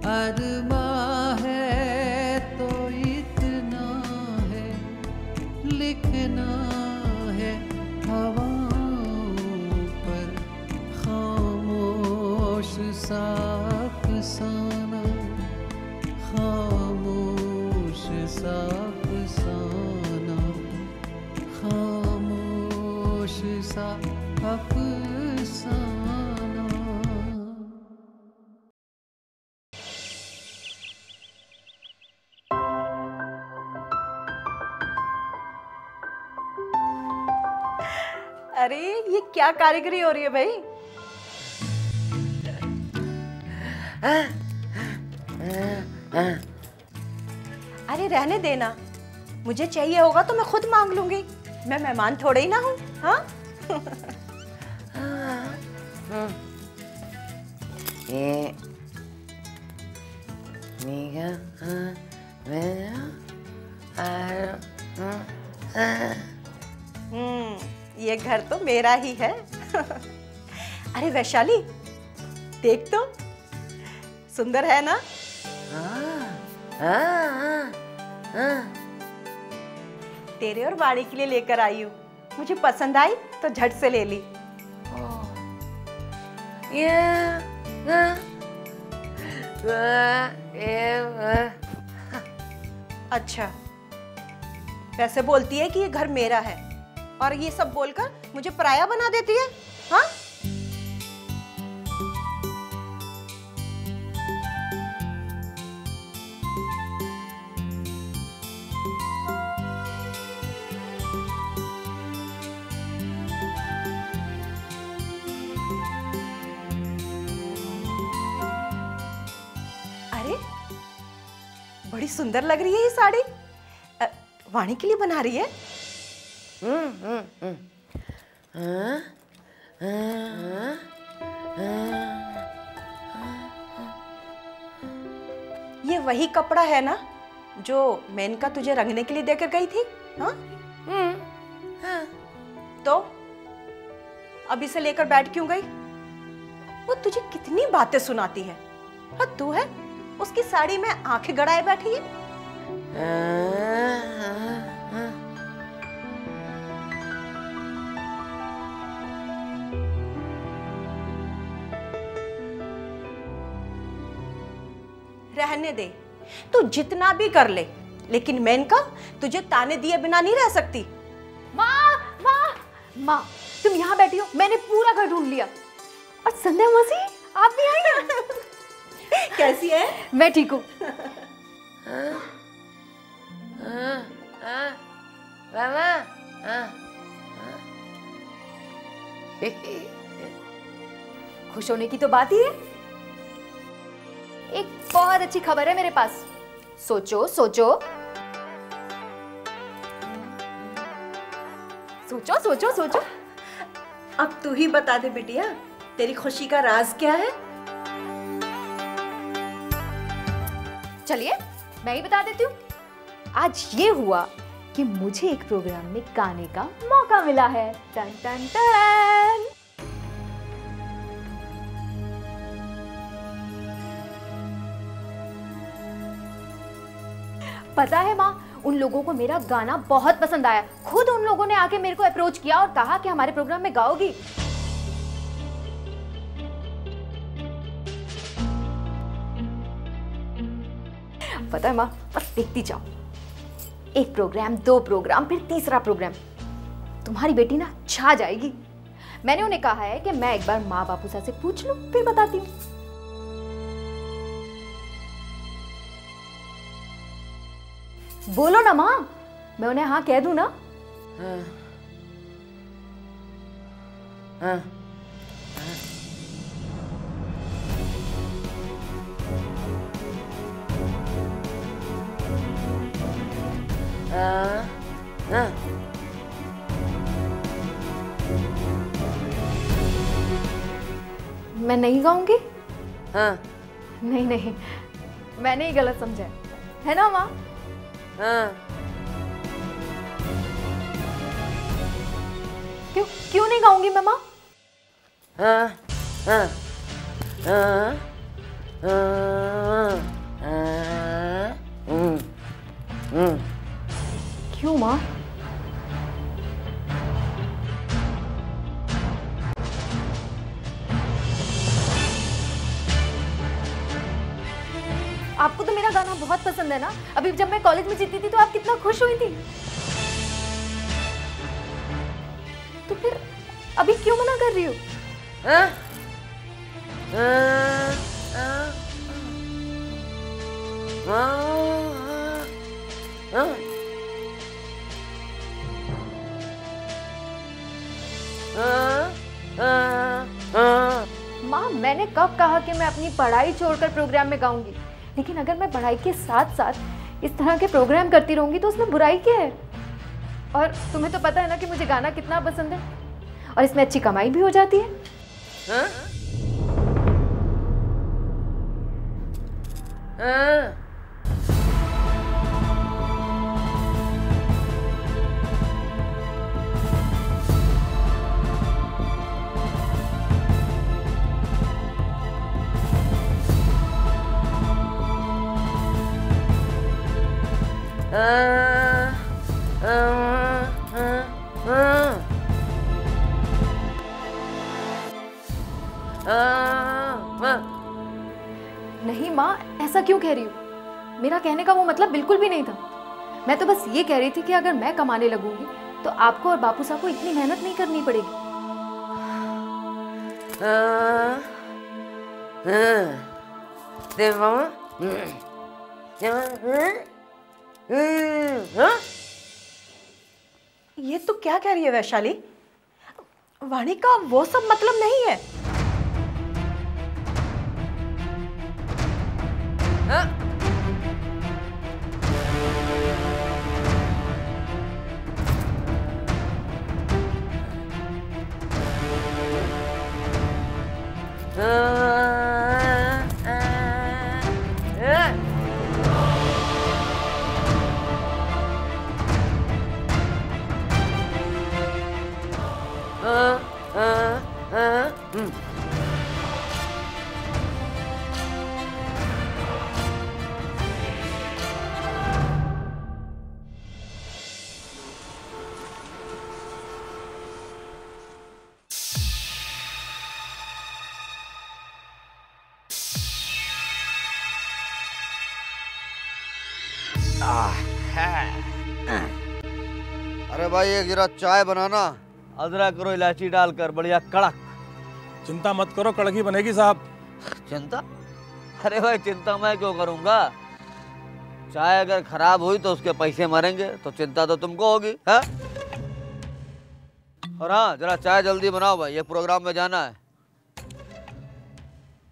अरमा है तो इतना है, लिखना है हवाओं पर खामोश सा अफसाना, खामोश सा अफसाना, खामोश सा अफसाना। अरे ये क्या कारीगरी हो रही है भाई? अरे रहने देना, मुझे चाहिए होगा तो मैं खुद मांग लूंगी, मैं मेहमान थोड़े ही ना हूँ। हाँ ये घर तो मेरा ही है। अरे वैशाली देख तो, सुंदर है ना? तेरे और वाणी के लिए लेकर आई हूँ, मुझे पसंद आई तो झट से ले ली। अच्छा, वैसे बोलती है कि ये घर मेरा है और ये सब बोलकर मुझे पराया बना देती है। हाँ अरे बड़ी सुंदर लग रही है ये साड़ी, वाणी के लिए बना रही है? ये वही कपड़ा है ना जो मेनका तुझे रंगने के लिए देकर गई थी? हाँ? तो अब इसे लेकर बैठ क्यों गई? वो तुझे कितनी बातें सुनाती है और तू है उसकी साड़ी में आंखें गड़ाए बैठी है। रहने दे, तू जितना भी कर ले, लेकिन मेनका तुझे ताने दिए बिना नहीं रह सकती। माँ माँ माँ, तुम यहाँ बैठी हो, मैंने पूरा घर ढूंढ लिया। और संध्या मौसी आप भी आई हैं? कैसी है? मैं ठीक हूँ। खुश होने की तो बात ही है। एक बहुत अच्छी खबर है मेरे पास, सोचो सोचो सोचो सोचो सोचो। अब तू ही बता दे बिटिया, तेरी खुशी का राज क्या है? चलिए मैं ही बता देती हूँ। आज ये हुआ कि मुझे एक प्रोग्राम में गाने का मौका मिला है। टन टन टन। पता है माँ, उन लोगों को मेरा गाना बहुत पसंद आया। खुद उन लोगों ने आके मेरे को अप्रोच किया और कहा कि हमारे प्रोग्राम में गाओगी। पता है माँ, बस देखती जाओ, एक प्रोग्राम, दो प्रोग्राम, फिर तीसरा प्रोग्राम, तुम्हारी बेटी ना छा जाएगी। मैंने उन्हें कहा है कि मैं एक बार माँ बापू से पूछ लूं, फिर बताती हूँ। बोलो ना माँ, मैं उन्हें हाँ कह दूं ना? हाँ। हाँ। हाँ। मैं नहीं गाऊंगी? हाँ। नहीं नहीं, मैंने ही गलत समझा है ना माँ? हाँ। क्यों नहीं गाऊंगी मैं माँ? हाँ। हाँ। हाँ। क्यों माँ? आपको तो मेरा गाना बहुत पसंद है ना? अभी जब मैं कॉलेज में जीती थी तो आप कितना खुश हुई थी। तो फिर अभी क्यों मना कर रही हो? माँ, मैंने कब कहा कि मैं अपनी पढ़ाई छोड़कर प्रोग्राम में गाऊंगी? लेकिन अगर मैं पढ़ाई के साथ साथ इस तरह के प्रोग्राम करती रहूंगी तो उसमें बुराई क्या है? और तुम्हें तो पता है ना कि मुझे गाना कितना पसंद है, और इसमें अच्छी कमाई भी हो जाती है। नहीं माँ, ऐसा क्यों कह रही हो? मेरा कहने का वो मतलब बिल्कुल भी नहीं था। मैं तो बस ये कह रही थी कि अगर मैं कमाने लगूंगी तो आपको और बापू साहब को इतनी मेहनत नहीं करनी पड़ेगी। ये तो क्या कह रही है वैशाली? वाणी का वो सब मतलब नहीं है। अरे भाई एक जरा चाय बनाना, अदरक और इलायची डालकर बढ़िया कड़क। चिंता मत करो, कड़क ही बनेगी साहब। चिंता? अरे भाई चिंता मैं क्यों करूंगा? चाय अगर खराब हुई तो उसके पैसे मरेंगे, तो चिंता तो तुमको होगी है? और हाँ, जरा चाय जल्दी बनाओ भाई, ये प्रोग्राम में जाना है।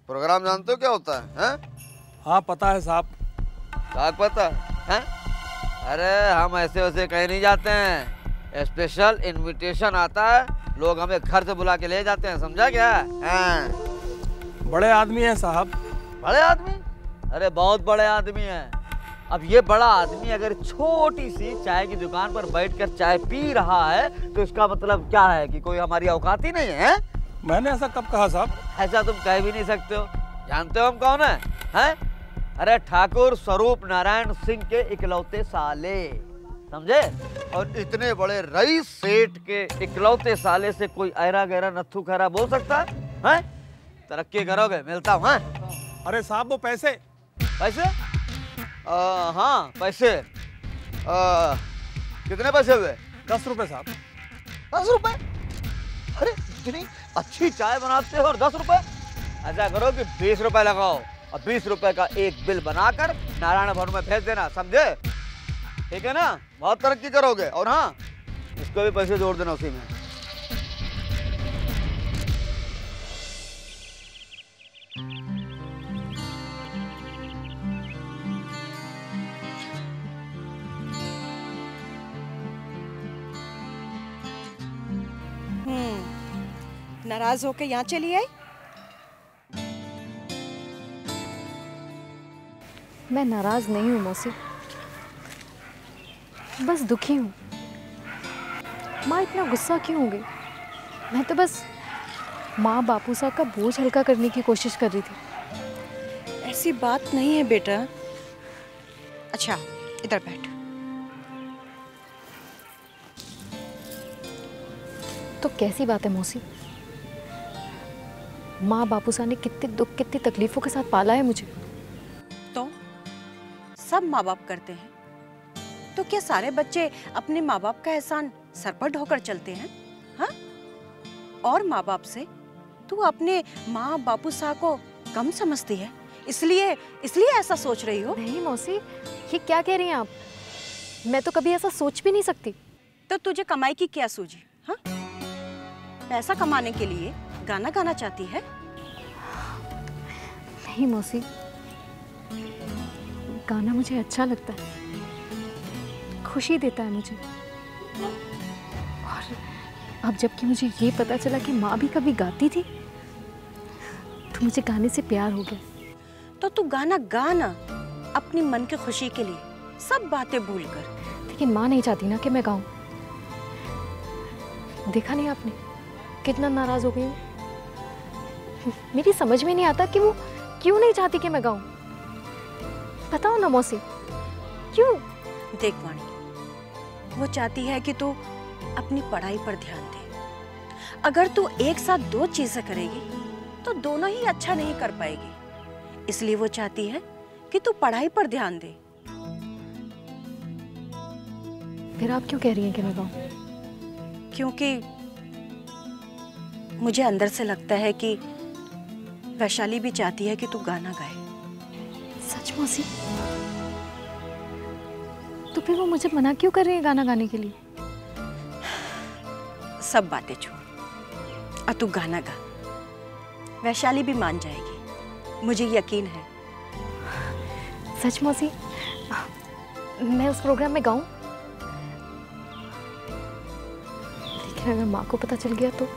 प्रोग्राम जानते हो क्या होता है? हाँ पता है साहब। क्या पता है? अरे हम ऐसे वैसे कहीं नहीं जाते हैं, स्पेशल इनविटेशन आता है, लोग हमें घर से बुला के ले जाते हैं, समझा क्या? बड़े आदमी हैं साहब। बड़े आदमी? अरे बहुत बड़े आदमी हैं। अब ये बड़ा आदमी अगर छोटी सी चाय की दुकान पर बैठकर चाय पी रहा है तो इसका मतलब क्या है कि कोई हमारी औकात ही नहीं है? मैंने ऐसा कब कहा साहब? ऐसा तुम कह भी नहीं सकते हो। जानते हो हम कौन है? अरे ठाकुर स्वरूप नारायण सिंह के इकलौते साले, समझे? और इतने बड़े रईस सेठ के इकलौते साले से कोई ऐरा गहरा नत्थू खैरा बोल सकता है? तरक्की करोगे, मिलता हूँ। अरे साहब वो पैसे। पैसे? हाँ पैसे। कितने पैसे हुए? 10 रुपए साहब। 10 रुपए? अरे इतनी अच्छी चाय बनाते हो और 10 रुपए? ऐसा करो कि 20 रुपए लगाओ और 20 रुपए का एक बिल बनाकर नारायण भवन में भेज देना, समझे? ठीक है ना? बहुत तरक्की करोगे। और हाँ, इसको भी पैसे जोड़ देना उसी में। नाराज होके यहाँ चली आई? मैं नाराज नहीं हूँ मौसी, बस दुखी हूँ। माँ इतना गुस्सा क्यों हो गई? मैं तो बस माँ बापू साहब का बोझ हल्का करने की कोशिश कर रही थी। ऐसी बात नहीं है बेटा। अच्छा इधर बैठ। तो कैसी बात है मौसी? माँ बापूसा ने कितने दुख कितनी तकलीफों के साथ पाला है मुझे। तो सब माँ बाप करते हैं, तो क्या सारे बच्चे अपने माँ बाप का एहसान सर पर ढोकर चलते हैं? हाँ? और माँ बाप से तू अपने माँ बापूसा को कम समझती है, इसलिए ऐसा सोच रही हो? नहीं मौसी, ये क्या कह रही हैं आप? मैं तो कभी ऐसा सोच भी नहीं सकती। तो तुझे कमाई की क्या सूझी? हाँ? पैसा कमाने के लिए गाना गाना चाहती है? नहीं मौसी, गाना मुझे अच्छा लगता है, खुशी देता है मुझे। और अब जबकि मुझे ये पता चला कि माँ भी कभी गाती थी, तो मुझे गाने से प्यार हो गया। तो तू गाना गाना अपनी मन की खुशी के लिए, सब बातें भूलकर। लेकिन माँ नहीं चाहती ना कि मैं गाऊं। देखा नहीं आपने कितना नाराज हो गई हूँ? मेरी समझ में नहीं आता कि वो क्यों नहीं चाहती कि मैं गाऊं। बताओ ना मौसी, क्यों? देख वाणी, वो चाहती है कि तू अपनी पढ़ाई पर ध्यान दे। अगर तू एक साथ दो चीजें करेगी तो दोनों ही अच्छा नहीं कर पाएगी, इसलिए वो चाहती है कि तू पढ़ाई पर ध्यान दे। फिर आप क्यों कह रही हैं कि मैं गाऊं? क्योंकि मुझे अंदर से लगता है कि वैशाली भी चाहती है कि तू गाना गाए। सच मौसी? तो फिर वो मुझे मना क्यों कर रही है गाना गाने के लिए? सब बातें छोड़ और तू गाना गा। वैशाली भी मान जाएगी, मुझे यकीन है। सच मौसी? मैं उस प्रोग्राम में गाऊं? लेकिन अगर माँ को पता चल गया तो?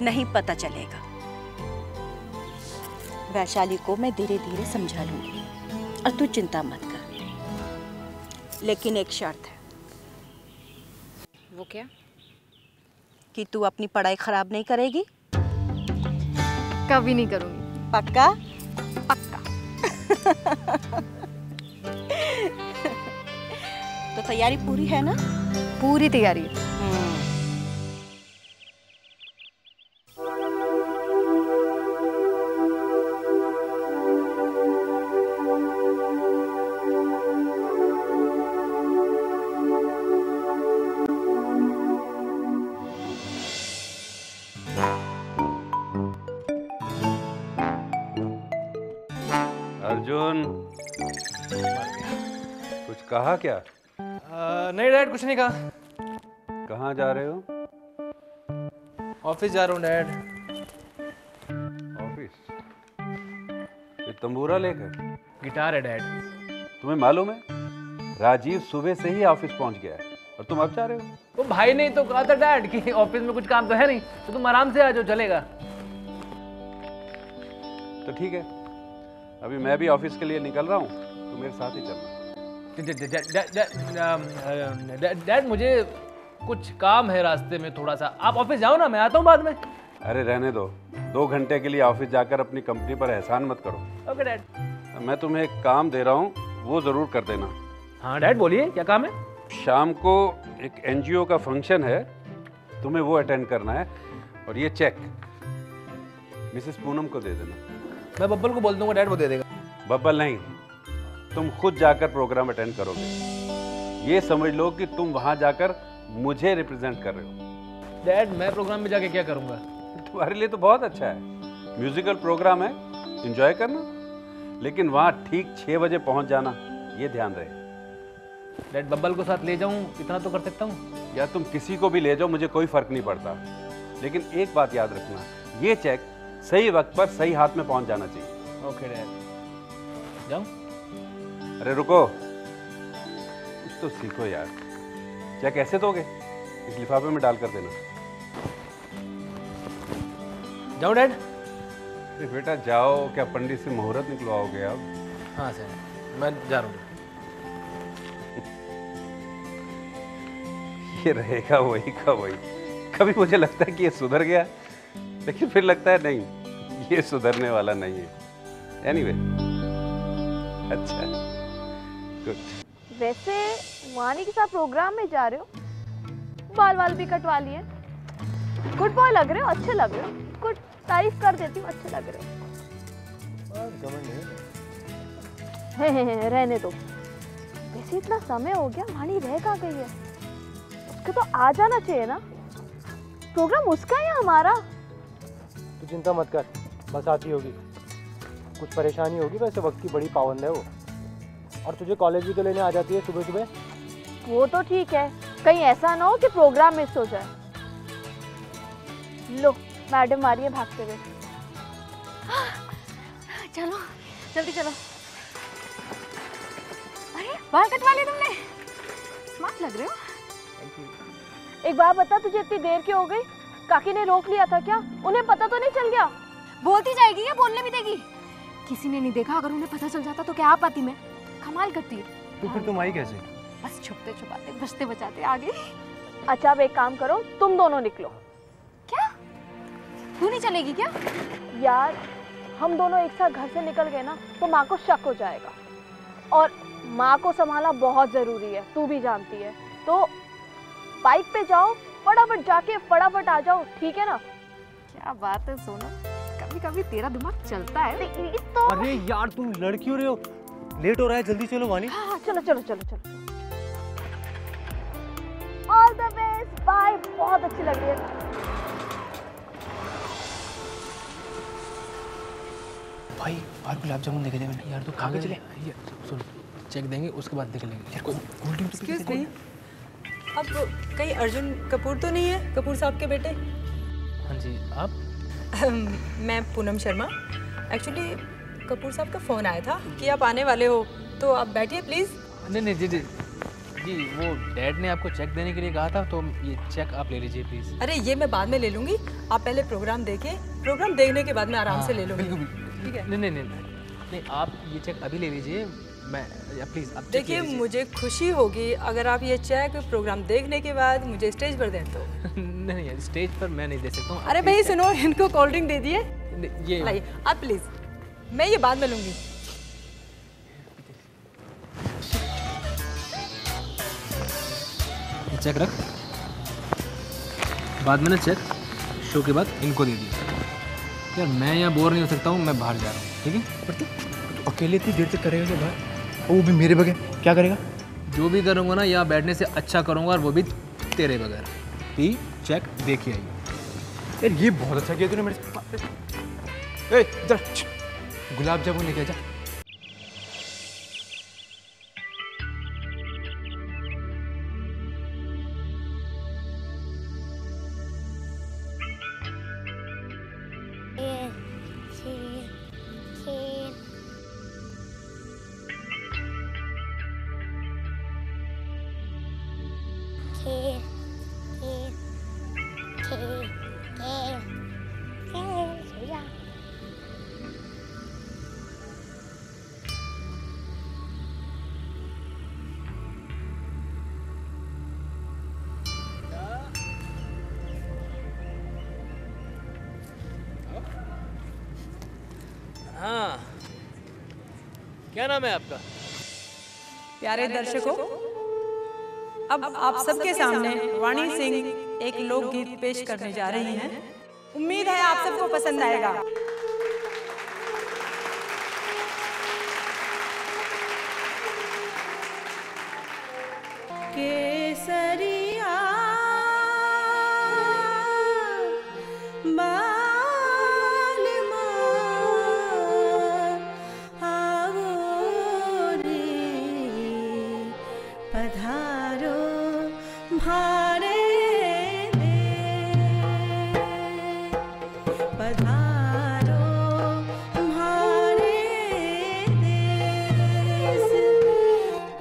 नहीं पता चलेगा। वैशाली को मैं धीरे धीरे समझा लूंगी और तू चिंता मत कर। लेकिन एक शर्त है। वो क्या? कि तू अपनी पढ़ाई खराब नहीं करेगी। कभी नहीं करूंगी। पक्का? पक्का। तो तैयारी पूरी है ना? पूरी तैयारी है। अर्जुन, कुछ कहा क्या? नहीं डैड, कुछ नहीं कहा। कहाँ जा रहे हो? ऑफिस जा रहा हूँ डैड। ऑफिस? ये तंबूरा लेकर? गिटार है डैड। तुम्हें मालूम है राजीव सुबह से ही ऑफिस पहुंच गया है और तुम अब जा रहे हो? वो भाई ने तो कहा था डैड कि ऑफिस में कुछ काम तो है नहीं, तो तुम आराम से आ जाओ, चलेगा। तो ठीक है, अभी मैं भी ऑफिस के लिए निकल रहा हूँ, तो मेरे साथ ही चलना। डैड मुझे कुछ काम है रास्ते में थोड़ा सा, आप ऑफिस जाओ ना, मैं आता हूँ बाद में। अरे रहने दो, 2 घंटे के लिए ऑफिस जाकर अपनी कंपनी पर एहसान मत करो। Okay dad. मैं तुम्हें एक काम दे रहा हूँ, वो जरूर कर देना। हाँ डैड बोलिए, क्या काम है? शाम को एक एनजीओ का फंक्शन है, तुम्हें वो अटेंड करना है, और ये चेक मिसेस पूनम को दे देना। मैं बब्बल को बोल दूंगा डैड, वो दे देगा। बब्बल नहीं, तुम खुद जाकर प्रोग्राम अटेंड करोगे। ये समझ लो कि तुम वहां जाकर मुझे रिप्रेजेंट कर रहे हो। डैड मैं प्रोग्राम में जाके क्या करूंगा? तुम्हारे लिए तो बहुत अच्छा है, म्यूजिकल प्रोग्राम है, एंजॉय करना, लेकिन वहां ठीक 6 बजे पहुंच जाना, ये ध्यान रहे। डैड बब्बल को साथ ले जाऊं, इतना तो कर सकता हूं। या तुम किसी को भी ले जाओ, मुझे कोई फर्क नहीं पड़ता, लेकिन एक बात याद रखना, ये चेक सही वक्त पर सही हाथ में पहुंच जाना चाहिए। Okay dad. जाऊं? अरे रुको, कुछ तो सीखो यार। चेक कैसे दोगे? इस लिफाफे में डाल कर देना। जाओ डैड? अरे बेटा जाओ, क्या पंडित से मुहूर्त निकलवाओगे अब? हाँ सर, मैं जा रहा हूँ। ये रहेगा वही का वही। कभी मुझे लगता है कि ये सुधर गया, लेकिन फिर लगता है नहीं, ये सुधरने वाला नहीं है। एनीवे अच्छा गुड। वैसे वानी के साथ प्रोग्राम में जा रहे हो, बाल वाल भी कटवा लिए, गुड बॉय लग रहे हो, अच्छे लग रहे हो, गुड, तारीफ कर देती हूँ, अच्छे लग रहे हो। रहने दो। वैसे इतना समय हो गया, वानी रह कहाँ गई है? उसको तो आ जाना चाहिए ना। प्रोग्राम उसका है या हमारा? तू चिंता मत कर, बस आती होगी। कुछ परेशानी होगी, वैसे वक्त की बड़ी पाबंद है वो। और तुझे कॉलेज भी तो लेने आ जाती है सुबह सुबह। वो तो ठीक है, कहीं ऐसा ना हो कि प्रोग्राम मिस हो जाए। लो मैडम आ रही है भागते हुए। चलो जल्दी चलो। अरे बाल कटवा लिए तुमने, स्मार्ट लग रहे हो। एक बात बता, तुझे इतनी देर क्यों हो गई? काकी ने रोक लिया था क्या? उन्हें पता तो नहीं चल गया? बोलती जाएगी या बोलने भी देगी? किसी ने नहीं देखा, अगर उन्हें पता चल जाता तो क्या आप आती? मैं कमाल करती है। तो फिर तुम आई कैसे? बस छुपते छुपाते बचते बचाते आ गई। अच्छा अब एक काम करो, तुम दोनों निकलो। क्या तू नहीं चलेगी क्या? यार हम दोनों एक साथ घर से निकल गए ना तो माँ को शक हो जाएगा, और माँ को संभालना बहुत जरूरी है, तू भी जानती है। तो बाइक पे जाओ, फटाफट जाके फटाफट आ जाओ, ठीक है ना? क्या बात है सोना, कभी कभी तेरा दिमाग चलता है। तो अरे यार तुम लड़ क्यों रहे हो? लेट हो रहा है, जल्दी चलो वानी। हाँ चलो चलो चलो चलो। All the best, bye. बहुत अच्छी लग रही है। भाई बाहर गुलाब जामुन देखे थे मैंने यार, तो खा के चले। सुन चेक देंगे उसके बाद देख लेंगे यार। कोई कोल्ड ड्रिंक तो एक्सक्यूज मी, अब कहीं अर्जुन कपूर तो नहीं है, कपूर साहब के बेटे? हाँ जी आप? मैं पूनम शर्मा। एक्चुअली कपूर साहब का फ़ोन आया था कि आप आने वाले हो, तो आप बैठिए प्लीज़। नहीं नहीं जी जी जी, वो डैड ने आपको चेक देने के लिए कहा था, तो ये चेक आप ले लीजिए प्लीज़। अरे ये मैं बाद में ले लूँगी, आप पहले प्रोग्राम देखिए, प्रोग्राम देखने के बाद मैं आराम से ले लूँगी। बिल्कुल ठीक है? नहीं नहीं नहीं नहीं, आप ये चेक अभी ले लीजिए। मैं प्लीज़ आप देखिए मुझे खुशी होगी अगर आप ये चेक प्रोग्राम देखने के बाद मुझे स्टेज पर दें तो। नहीं नहीं स्टेज पर मैं नहीं दे सकता हूँ। अरे भाई सुनो, इनको कोल्ड ड्रिंक दे दिए, ये लाइए आप प्लीज़, मैं ये बाद में लूँगी। चेक रख, बाद में ना चेक शो के बाद इनको दे दिया। यार मैं यहाँ बोर नहीं हो सकता हूँ, मैं बाहर जा रहा हूँ, ठीक है? पर तू अकेले इतनी देर तक करेगा क्या बाहर? और वो भी मेरे बगैर क्या करेगा? जो भी करूँगा ना यहाँ बैठने से अच्छा करूँगा, और वो भी तेरे बगैर। ती चेक देखी आई। यार ये बहुत अच्छा किया तूने मेरे साथ। ए इधर गुलाब जामुन लेके जा। हाँ क्या नाम है आपका? प्यारे दर्शकों, अब आप सबके सामने वाणी सिंह एक लोकगीत पेश करने जा रही हैं। उम्मीद है आप सबको पसंद आएगा। केसरिया पधारो भारे पधारो भारे देश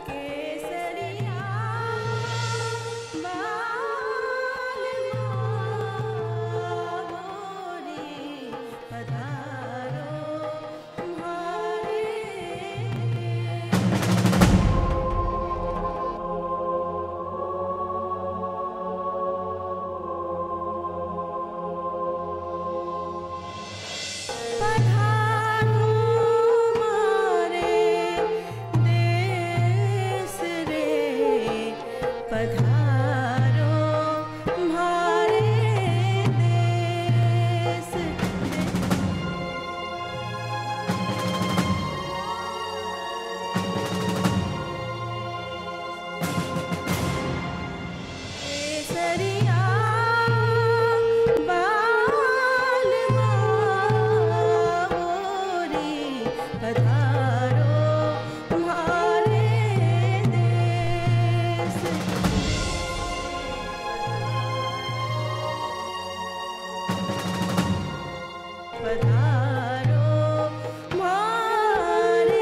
केसरिया पधारो भारे। पधारो तुम्हारे देश। पधारो तुम्हारे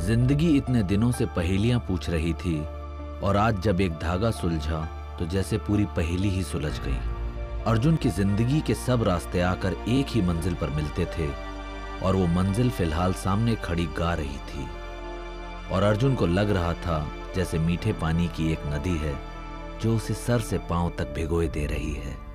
जिंदगी इतने दिनों से पहेलियां पूछ रही थी और आज जब एक धागा सुलझा तो जैसे पूरी पहेली ही सुलझ गई। अर्जुन की जिंदगी के सब रास्ते आकर एक ही मंजिल पर मिलते थे और वो मंजिल फिलहाल सामने खड़ी गा रही थी और अर्जुन को लग रहा था जैसे मीठे पानी की एक नदी है जो उसे सर से पांव तक भिगोए दे रही है।